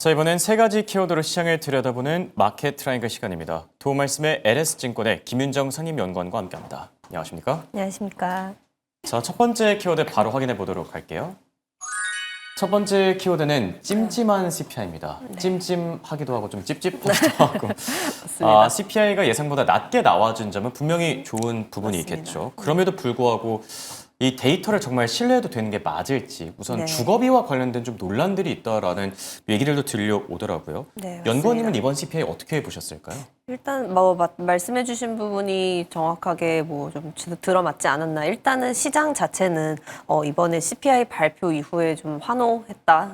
자, 이번엔 세 가지 키워드로 시장을 들여다보는 마켓 트라이앵글 시간입니다. 도움 말씀에 LS증권의 김윤정 상임연구원과 함께합니다. 안녕하십니까? 안녕하십니까. 자, 첫 번째 키워드 바로 확인해 보도록 할게요. 첫 번째 키워드는 찜찜한 CPI입니다. 네. 찜찜하기도 하고 좀 찝찝하기도 하고. 맞습니다. CPI가 예상보다 낮게 나와준 점은 분명히 좋은 부분이 맞습니다. 있겠죠. 그럼에도 불구하고 이 데이터를 정말 신뢰해도 되는 게 맞을지 우선 네. 주거비와 관련된 좀 논란들이 있다라는 얘기들도 들려오더라고요. 네, 연구원님은 맞습니다. 이번 CPI 어떻게 보셨을까요? 일단 말씀해주신 부분이 정확하게 좀 들어맞지 않았나. 일단은 시장 자체는 이번에 CPI 발표 이후에 좀 환호했다.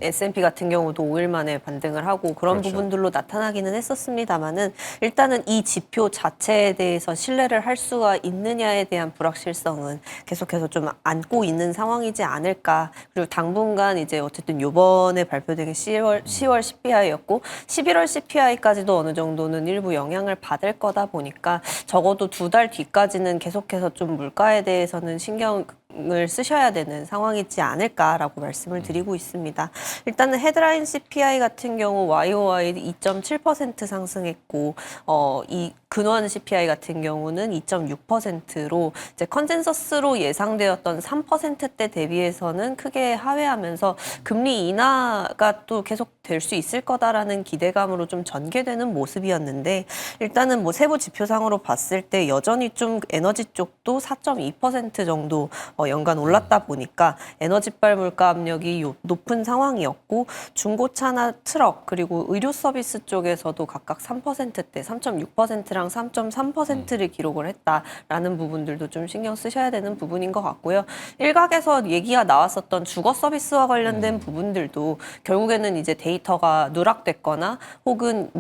S&P 같은 경우도 5일 만에 반등을 하고 그런 그렇죠. 부분들로 나타나기는 했었습니다만은 일단은 이 지표 자체에 대해서 신뢰를 할 수가 있느냐에 대한 불확실성은 계속해서 좀 안고 있는 상황이지 않을까. 그리고 당분간 이제 어쨌든 요번에 발표된 게 10월 CPI였고 11월 CPI까지도 어느 정도는 일부 영향을 받을 거다 보니까 적어도 2달 뒤까지는 계속해서 좀 물가에 대해서는 신경을 쓰셔야 되는 상황이지 않을까라고 말씀을 드리고 있습니다. 일단은 헤드라인 CPI 같은 경우 YOY 2.7% 상승했고 이 근원 CPI 같은 경우는 2.6%로 이제 컨센서스로 예상되었던 3%대 대비해서는 크게 하회하면서 금리 인하가 또 계속 될 수 있을 거다라는 기대감으로 좀 전개되는 모습이었는데 일단은 세부 지표상으로 봤을 때 여전히 좀 에너지 쪽도 4.2% 정도 연간 올랐다 보니까 에너지발 물가 압력이 높은 상황이었고 중고차나 트럭 그리고 의료 서비스 쪽에서도 각각 3%대 3.6%랑 3.3%를 기록을 했다라는 부분들도 좀 신경 쓰셔야 되는 부분인 것 같고요. 일각에서 얘기가 나왔었던 주거 서비스와 관련된 부분들도 결국에는 이제 데이터가 누락됐거나 혹은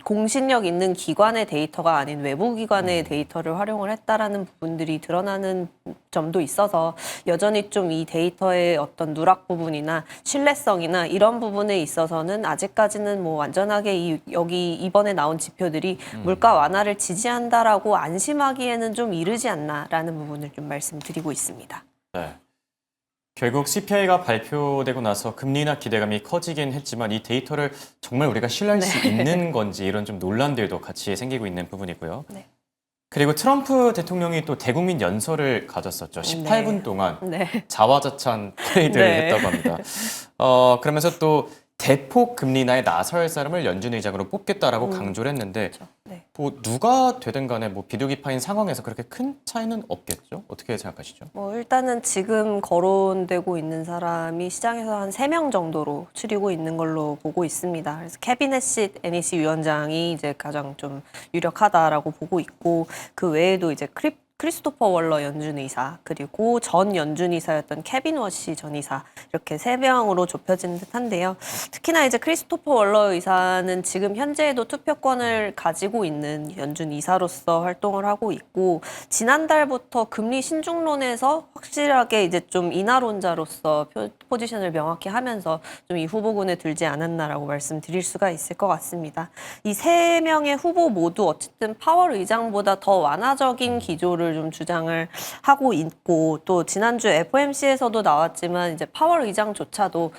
공신력 있는 기관의 데이터가 아닌 외부 기관의 데이터를 활용을 했다라는 부분들이 드러나는 점도 있어서 여전히 좀 이 데이터의 어떤 누락 부분이나 신뢰성이나 이런 부분에 있어서는 아직까지는 완전하게 여기 이번에 나온 지표들이 물가 완화를 지지한다라고 안심하기에는 좀 이르지 않나라는 부분을 좀 말씀드리고 있습니다. 네. 결국 CPI가 발표되고 나서 금리나 기대감이 커지긴 했지만 이 데이터를 정말 우리가 신뢰할 수 있는 건지 이런 좀 논란들도 같이 생기고 있는 부분이고요. 네. 그리고 트럼프 대통령이 또 대국민 연설을 가졌었죠. 18분 동안 네. 자화자찬 회의들을 네. 했다고 합니다. 그러면서 또 대폭 금리 인하에 나설 사람을 연준 의장으로 뽑겠다라고 강조를 했는데 그렇죠. 네. 누가 되든 간에 비둘기파인 상황에서 그렇게 큰 차이는 없겠죠? 어떻게 생각하시죠? 일단은 지금 거론되고 있는 사람이 시장에서 한 3명 정도로 추리고 있는 걸로 보고 있습니다. 그래서 케빈 해시 NEC 위원장이 이제 가장 좀 유력하다라고 보고 있고 그 외에도 이제 크리스토퍼 월러 연준 의사 그리고 전 연준 의사였던 케빈 워시 전 의사 이렇게 3명으로 좁혀진 듯한데요. 특히나 이제 크리스토퍼 월러 의사는 지금 현재에도 투표권을 가지고 있는 연준 의사로서 활동을 하고 있고 지난달부터 금리 신중론에서 확실하게 이제 좀 인하론자로서 포지션을 명확히 하면서 좀 이 후보군에 들지 않았나라고 말씀드릴 수가 있을 것 같습니다. 이 3명의 후보 모두 어쨌든 파월 의장보다 더 완화적인 기조를 좀 주장을 하고 있고 또 지난주 FOMC에서도 나왔지만 이제 파월 의장조차도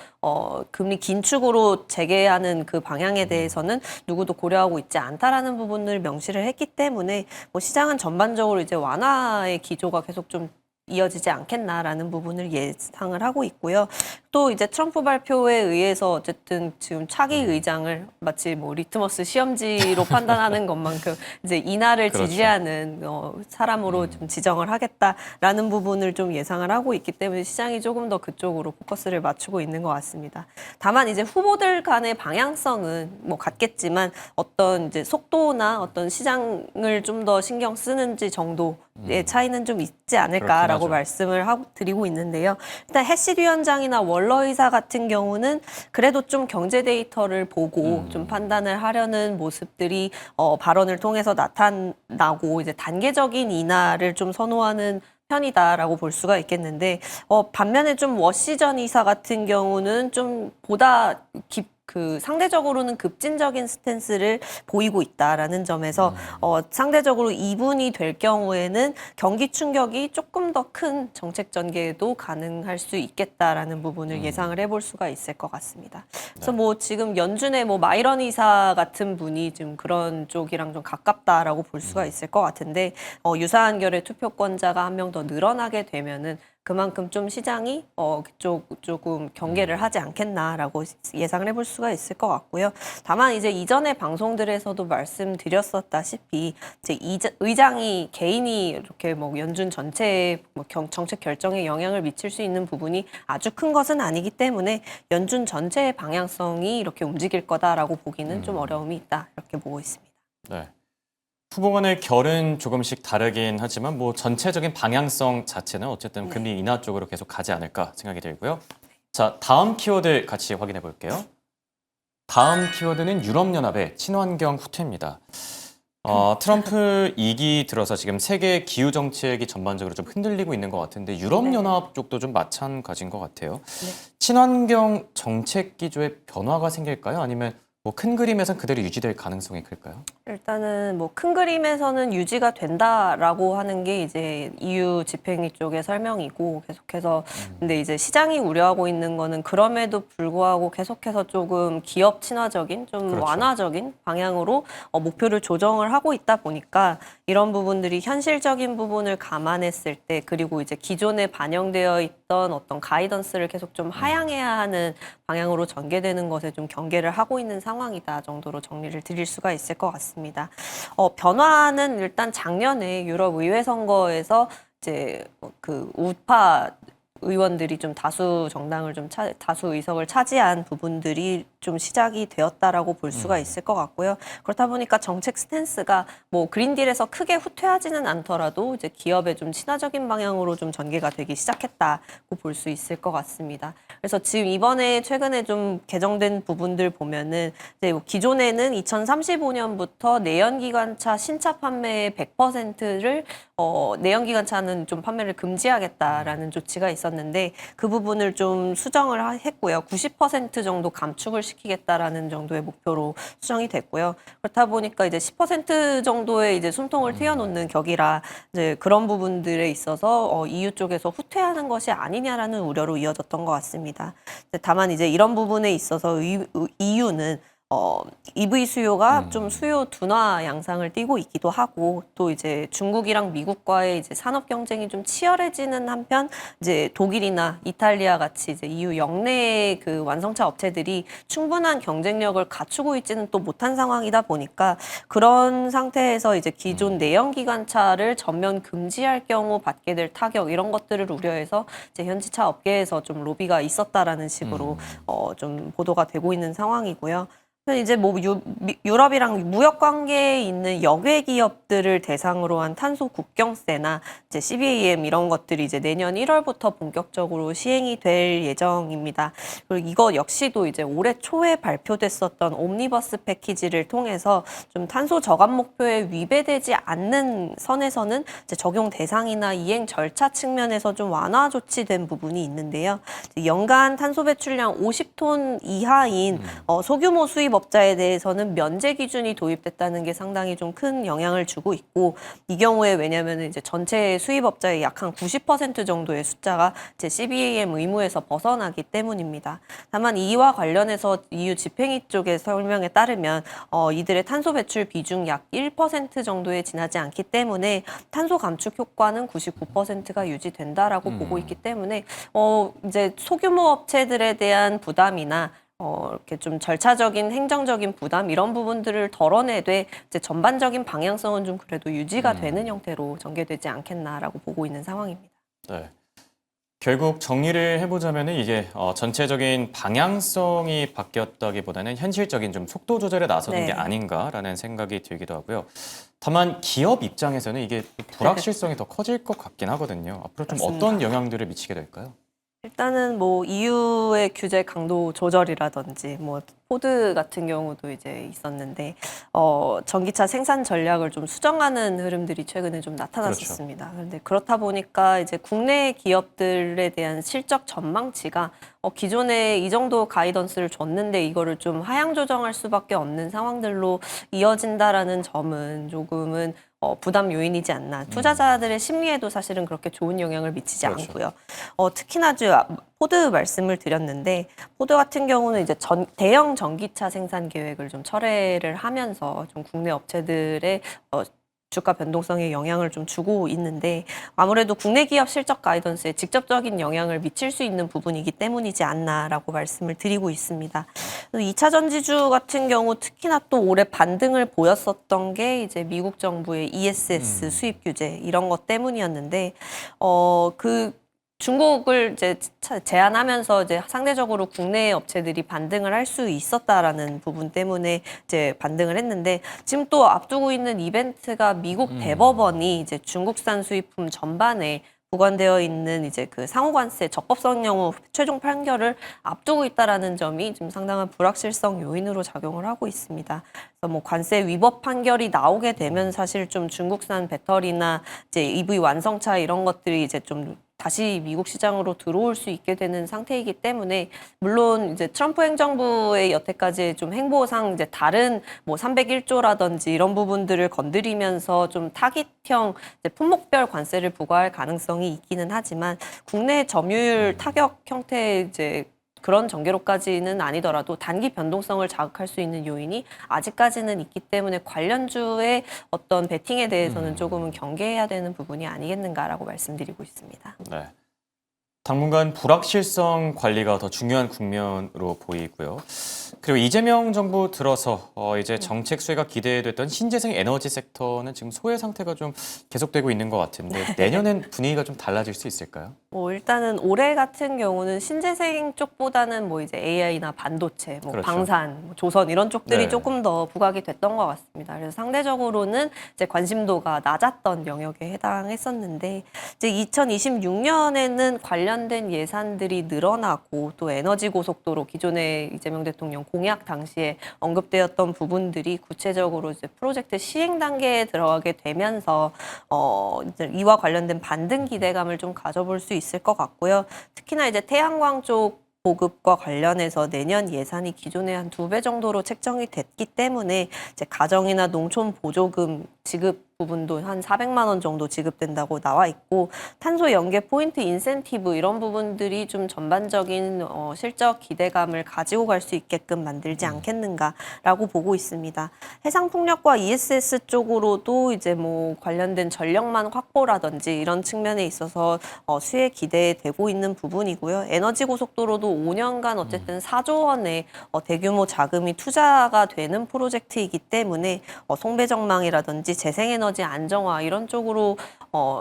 금리 긴축으로 재개하는 그 방향에 대해서는 누구도 고려하고 있지 않다라는 부분을 명시를 했기 때문에 시장은 전반적으로 이제 완화의 기조가 계속 좀 이어지지 않겠나라는 부분을 예상을 하고 있고요. 또 이제 트럼프 발표에 의해서 어쨌든 지금 차기 의장을 마치 리트머스 시험지로 판단하는 것만큼 이제 인하를 그렇죠. 지지하는 사람으로 좀 지정을 하겠다라는 부분을 좀 예상을 하고 있기 때문에 시장이 조금 더 그쪽으로 포커스를 맞추고 있는 것 같습니다. 다만 이제 후보들 간의 방향성은 같겠지만 어떤 이제 속도나 어떤 시장을 좀 더 신경 쓰는지 정도의 차이는 좀 있지 않을까라고 말씀을 드리고 있는데요. 일단 해시 위원장이나 월러 의사 같은 경우는 그래도 좀 경제 데이터를 보고 좀 판단을 하려는 모습들이 발언을 통해서 나타나고 이제 단계적인 인하를 좀 선호하는 편이다라고 볼 수가 있겠는데 반면에 좀 워시 전 이사 같은 경우는 좀 보다 그 상대적으로는 급진적인 스탠스를 보이고 있다라는 점에서 상대적으로 2분이 될 경우에는 경기 충격이 조금 더 큰 정책 전개도 가능할 수 있겠다라는 부분을 예상을 해볼 수가 있을 것 같습니다. 그래서 뭐 지금 연준의 뭐 마이런 이사 같은 분이 지금 그런 쪽이랑 좀 가깝다라고 볼 수가 있을 것 같은데 유사한 결의 투표권자가 한 명 더 늘어나게 되면은 그만큼 좀 시장이 조금 경계를 하지 않겠나라고 예상을 해볼 수가 있을 것 같고요. 다만 이제 이전의 방송들에서도 말씀드렸었다시피 이제 의장이 개인이 이렇게 뭐 연준 전체에 뭐 정책 결정에 영향을 미칠 수 있는 부분이 아주 큰 것은 아니기 때문에 연준 전체의 방향성이 이렇게 움직일 거다라고 보기는 좀 어려움이 있다 이렇게 보고 있습니다. 네. 후보 간의 결은 조금씩 다르긴 하지만 뭐 전체적인 방향성 자체는 어쨌든 금리 인하 쪽으로 계속 가지 않을까 생각이 들고요. 자, 다음 키워드 같이 확인해 볼게요. 다음 키워드는 유럽연합의 친환경 후퇴입니다. 트럼프 2기 들어서 지금 세계 기후 정책이 전반적으로 좀 흔들리고 있는 것 같은데 유럽연합 쪽도 좀 마찬가지인 것 같아요. 친환경 정책 기조에 변화가 생길까요? 아니면 뭐 큰 그림에선 그대로 유지될 가능성이 클까요? 일단은 뭐 큰 그림에서는 유지가 된다라고 하는 게 이제 EU 집행위 쪽의 설명이고 계속해서 근데 이제 시장이 우려하고 있는 거는 그럼에도 불구하고 계속해서 조금 기업 친화적인 좀 그렇죠. 완화적인 방향으로 목표를 조정을 하고 있다 보니까 이런 부분들이 현실적인 부분을 감안했을 때 그리고 이제 기존에 반영되어 있던 어떤 가이던스를 계속 좀 하향해야 하는 방향으로 전개되는 것에 좀 경계를 하고 있는 상황이다 정도로 정리를 드릴 수가 있을 것 같습니다. 변화는 일단 작년에 유럽 의회 선거에서 이제 그 우파 의원들이 좀 다수 정당을 좀 다수 의석을 차지한 부분들이 좀 시작이 되었다라고 볼 수가 있을 것 같고요. 그렇다 보니까 정책 스탠스가 뭐 그린딜에서 크게 후퇴하지는 않더라도 이제 기업에 좀 친화적인 방향으로 좀 전개가 되기 시작했다고 볼 수 있을 것 같습니다. 그래서 지금 이번에 최근에 좀 개정된 부분들 보면은 이제 뭐 기존에는 2035년부터 내연기관차 신차 판매의 100%를 내연기관차는 좀 판매를 금지하겠다라는 조치가 있었는데 그 부분을 좀 수정을 했고요. 90% 정도 감축을 시키겠다라는 정도의 목표로 수정이 됐고요. 그렇다 보니까 이제 10% 정도의 이제 숨통을 트여놓는 격이라 이제 그런 부분들에 있어서 EU 쪽에서 후퇴하는 것이 아니냐라는 우려로 이어졌던 것 같습니다. 다만 이제 이런 부분에 있어서 EU는 EV 수요가 좀 수요 둔화 양상을 띠고 있기도 하고 또 이제 중국이랑 미국과의 이제 산업 경쟁이 좀 치열해지는 한편 이제 독일이나 이탈리아 같이 이제 EU 역내 그 완성차 업체들이 충분한 경쟁력을 갖추고 있지는 또 못한 상황이다 보니까 그런 상태에서 이제 기존 내연기관차를 전면 금지할 경우 받게 될 타격 이런 것들을 우려해서 이제 현지차 업계에서 좀 로비가 있었다라는 식으로 좀 보도가 되고 있는 상황이고요. 이제 뭐 유럽이랑 무역 관계에 있는 역외 기업들을 대상으로 한 탄소 국경세나 이제 CBAM 이런 것들이 이제 내년 1월부터 본격적으로 시행이 될 예정입니다. 그리고 이거 역시도 이제 올해 초에 발표됐었던 옴니버스 패키지를 통해서 좀 탄소 저감 목표에 위배되지 않는 선에서는 이제 적용 대상이나 이행 절차 측면에서 좀 완화 조치된 부분이 있는데요. 연간 탄소 배출량 50톤 이하인 소규모 수입 업자에 대해서는 면제 기준이 도입됐다는 게 상당히 좀 큰 영향을 주고 있고 이 경우에 왜냐하면 이제 전체 수입업자의 약 한 90% 정도의 숫자가 이제 CBAM 의무에서 벗어나기 때문입니다. 다만 이와 관련해서 EU 집행위 쪽의 설명에 따르면 이들의 탄소 배출 비중 약 1% 정도에 지나지 않기 때문에 탄소 감축 효과는 99%가 유지된다라고 보고 있기 때문에 이제 소규모 업체들에 대한 부담이나 이렇게 좀 절차적인 행정적인 부담 이런 부분들을 덜어내되 이제 전반적인 방향성은 좀 그래도 유지가 되는 형태로 전개되지 않겠나라고 보고 있는 상황입니다. 네. 결국 정리를 해보자면 이게 전체적인 방향성이 바뀌었다기보다는 현실적인 좀 속도 조절에 나서는 게 아닌가라는 생각이 들기도 하고요. 다만 기업 입장에서는 이게 불확실성이 더 커질 것 같긴 하거든요. 앞으로 좀 맞습니다. 어떤 영향들을 미치게 될까요? 일단은 뭐 EU의 규제 강도 조절이라든지 뭐 포드 같은 경우도 이제 있었는데 전기차 생산 전략을 좀 수정하는 흐름들이 최근에 좀 나타났었습니다. 그런데 그렇다 보니까 이제 국내 기업들에 대한 실적 전망치가 기존에 이 정도 가이던스를 줬는데 이거를 좀 하향 조정할 수밖에 없는 상황들로 이어진다라는 점은 조금은 부담 요인이지 않나. 투자자들의 심리에도 사실은 그렇게 좋은 영향을 미치지 그렇죠. 않고요. 특히나 포드 말씀을 드렸는데 포드 같은 경우는 이제 대형 전기차 생산 계획을 좀 철회를 하면서 좀 국내 업체들의 주가 변동성에 영향을 좀 주고 있는데 아무래도 국내 기업 실적 가이던스에 직접적인 영향을 미칠 수 있는 부분이기 때문이지 않나라고 말씀을 드리고 있습니다. 2차 전지주 같은 경우 특히나 또 올해 반등을 보였었던 게 이제 미국 정부의 ESS 수입 규제 이런 것 때문이었는데 그 중국을 이제 제한하면서 이제 상대적으로 국내 업체들이 반등을 할 수 있었다라는 부분 때문에 이제 반등을 했는데 지금 또 앞두고 있는 이벤트가 미국 대법원이 이제 중국산 수입품 전반에 부과되어 있는 이제 그 상호관세 적법성 여부 최종 판결을 앞두고 있다라는 점이 좀 상당한 불확실성 요인으로 작용을 하고 있습니다. 그래서 뭐 관세 위법 판결이 나오게 되면 사실 좀 중국산 배터리나 이제 EV 완성차 이런 것들이 이제 좀 다시 미국 시장으로 들어올 수 있게 되는 상태이기 때문에 물론 이제 트럼프 행정부의 여태까지 좀 행보상 이제 다른 뭐 301조라든지 이런 부분들을 건드리면서 좀 타깃형 이제 품목별 관세를 부과할 가능성이 있기는 하지만 국내 점유율 타격 형태의 이제 그런 전개로까지는 아니더라도 단기 변동성을 자극할 수 있는 요인이 아직까지는 있기 때문에 관련주의 어떤 베팅에 대해서는 조금은 경계해야 되는 부분이 아니겠는가라고 말씀드리고 있습니다. 네. 당분간 불확실성 관리가 더 중요한 국면으로 보이고요. 그리고 이재명 정부 들어서 이제 정책 수혜가 기대됐던 신재생 에너지 섹터는 지금 소외 상태가 좀 계속되고 있는 것 같은데 내년엔 분위기가 좀 달라질 수 있을까요? 뭐 일단은 올해 같은 경우는 신재생 쪽보다는 뭐 이제 AI나 반도체, 뭐 그렇죠. 방산, 뭐 조선 이런 쪽들이 네. 조금 더 부각이 됐던 것 같습니다. 그래서 상대적으로는 이제 관심도가 낮았던 영역에 해당했었는데 이제 2026년에는 관련된 예산들이 늘어나고 또 에너지 고속도로 기존에 이재명 대통령 공약 당시에 언급되었던 부분들이 구체적으로 이제 프로젝트 시행 단계에 들어가게 되면서 이제 이와 관련된 반등 기대감을 좀 가져볼 수 있을 것 같고요. 특히나 이제 태양광 쪽 보급과 관련해서 내년 예산이 기존의 한 2배 정도로 책정이 됐기 때문에 이제 가정이나 농촌 보조금 지급 부분도 한 400만 원 정도 지급된다고 나와 있고 탄소 연계 포인트 인센티브 이런 부분들이 좀 전반적인 실적 기대감을 가지고 갈 수 있게끔 만들지 않겠는가라고 보고 있습니다. 해상풍력과 ESS 쪽으로도 이제 뭐 관련된 전력망 확보라든지 이런 측면에 있어서 수혜 기대되고 있는 부분이고요. 에너지 고속도로도 5년간 어쨌든 4조 원의 대규모 자금이 투자가 되는 프로젝트이기 때문에 송배정망이라든지 재생에너지 안정화 이런 쪽으로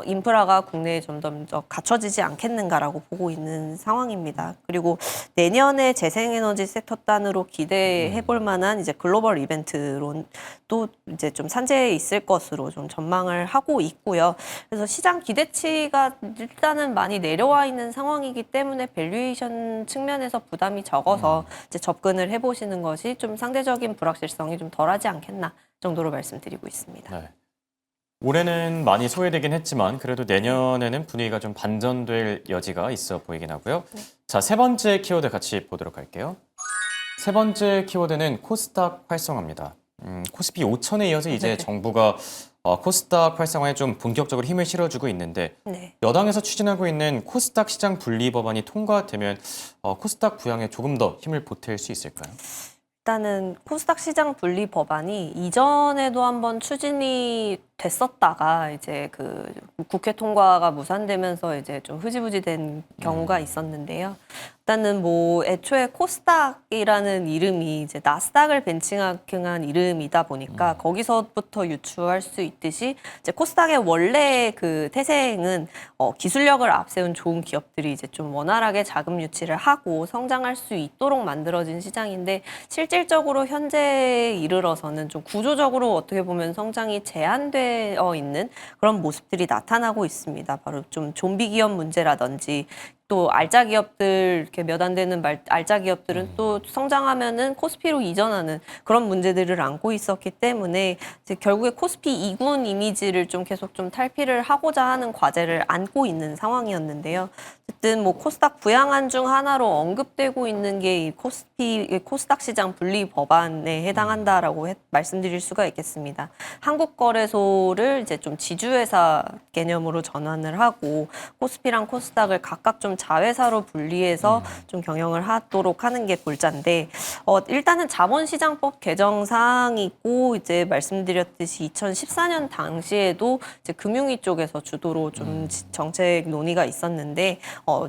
인프라가 국내에 점점 더 갖춰지지 않겠는가라고 보고 있는 상황입니다. 그리고 내년에 재생에너지 섹터 단으로 기대해 볼 만한 이제 글로벌 이벤트로 또 이제 좀 산재해 있을 것으로 좀 전망을 하고 있고요. 그래서 시장 기대치가 일단은 많이 내려와 있는 상황이기 때문에 밸류에이션 측면에서 부담이 적어서 이제 접근을 해보시는 것이 좀 상대적인 불확실성이 좀 덜하지 않겠나 정도로 말씀드리고 있습니다. 네. 올해는 많이 소외되긴 했지만 그래도 내년에는 분위기가 좀 반전될 여지가 있어 보이긴 하고요. 자, 세 번째 키워드 같이 보도록 할게요. 세 번째 키워드는 코스닥 활성화입니다. 코스피 5천에 이어서 이제 정부가 코스닥 활성화에 좀 본격적으로 힘을 실어주고 있는데 네. 여당에서 추진하고 있는 코스닥 시장 분리 법안이 통과되면 코스닥 부양에 조금 더 힘을 보탤 수 있을까요? 일단은 코스닥 시장 분리 법안이 이전에도 한번 추진이 됐었다가 이제 그 국회 통과가 무산되면서 이제 좀 흐지부지 된 경우가 있었는데요. 일단은 뭐 애초에 코스닥이라는 이름이 이제 나스닥을 벤치마킹한 이름이다 보니까 거기서부터 유추할 수 있듯이 이제 코스닥의 원래 그 태생은 기술력을 앞세운 좋은 기업들이 이제 좀 원활하게 자금 유치를 하고 성장할 수 있도록 만들어진 시장인데 실질적으로 현재에 이르러서는 좀 구조적으로 어떻게 보면 성장이 제한되어 있는 그런 모습들이 나타나고 있습니다. 바로 좀 좀비 기업 문제라든지 또 알짜 기업들 이렇게 몇 안 되는 알짜 기업들은 또 성장하면은 코스피로 이전하는 그런 문제들을 안고 있었기 때문에 이제 결국에 코스피 2군 이미지를 좀 계속 좀 탈피를 하고자 하는 과제를 안고 있는 상황이었는데요. 어쨌든 뭐 코스닥 부양안 중 하나로 언급되고 있는 게 이 코스닥 시장 분리 법안에 해당한다라고 말씀드릴 수가 있겠습니다. 한국거래소를 이제 좀 지주회사 개념으로 전환을 하고 코스피랑 코스닥을 각각 좀 자회사로 분리해서 좀 경영을 하도록 하는 게 골자인데 일단은 자본시장법 개정 사항이 있고 이제 말씀드렸듯이 2014년 당시에도 이제 금융위 쪽에서 주도로 좀 정책 논의가 있었는데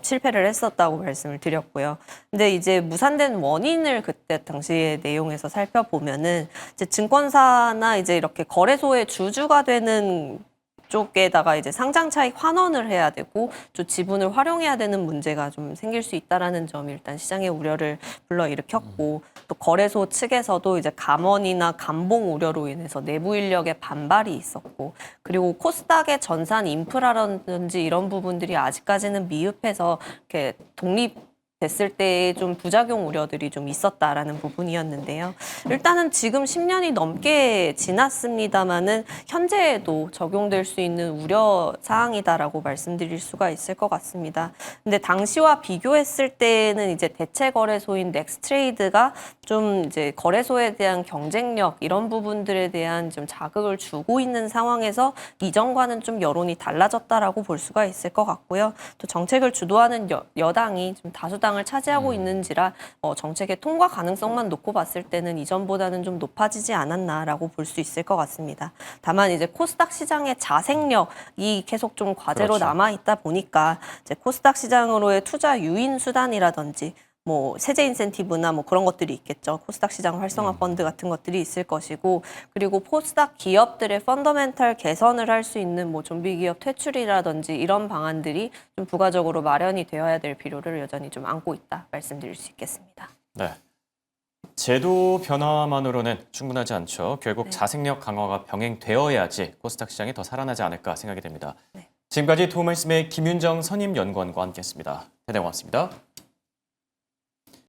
실패를 했었다고 말씀을 드렸고요. 근데 이제 무산된 원인을 그때 당시의 내용에서 살펴보면은 이제 증권사나 이제 이렇게 거래소의 주주가 되는 쪽에다가 이제 상장 차익 환원을 해야 되고 또 지분을 활용해야 되는 문제가 좀 생길 수 있다라는 점이 일단 시장의 우려를 불러일으켰고 또 거래소 측에서도 이제 감원이나 감봉 우려로 인해서 내부 인력의 반발이 있었고 그리고 코스닥의 전산 인프라라든지 이런 부분들이 아직까지는 미흡해서 이렇게 됐을 때의 좀 부작용 우려들이 좀 있었다라는 부분이었는데요. 일단은 지금 10년이 넘게 지났습니다만은 현재에도 적용될 수 있는 우려 사항이다라고 말씀드릴 수가 있을 것 같습니다. 근데 당시와 비교했을 때는 이제 대체 거래소인 넥스트레이드가 좀 이제 거래소에 대한 경쟁력 이런 부분들에 대한 좀 자극을 주고 있는 상황에서 이전과는 좀 여론이 달라졌다라고 볼 수가 있을 것 같고요. 또 정책을 주도하는 여당이 좀 다수당을 차지하고 있는지라 정책의 통과 가능성만 놓고 봤을 때는 이전보다는 좀 높아지지 않았나라고 볼 수 있을 것 같습니다. 다만 이제 코스닥 시장의 자생력이 계속 좀 과제로 그렇죠. 남아 있다 보니까 이제 코스닥 시장으로의 투자 유인 수단이라든지 뭐 세제 인센티브나 뭐 그런 것들이 있겠죠. 코스닥 시장 활성화 펀드 같은 것들이 있을 것이고 그리고 코스닥 기업들의 펀더멘탈 개선을 할 수 있는 뭐 좀비 기업 퇴출이라든지 이런 방안들이 좀 부가적으로 마련이 되어야 될 필요를 여전히 좀 안고 있다 말씀드릴 수 있겠습니다. 네. 제도 변화만으로는 충분하지 않죠. 결국 네. 자생력 강화가 병행되어야지 코스닥 시장이 더 살아나지 않을까 생각이 됩니다. 네. 지금까지 도움말씀의 김윤정 선임연구원과 함께했습니다. 대단히 고맙습니다.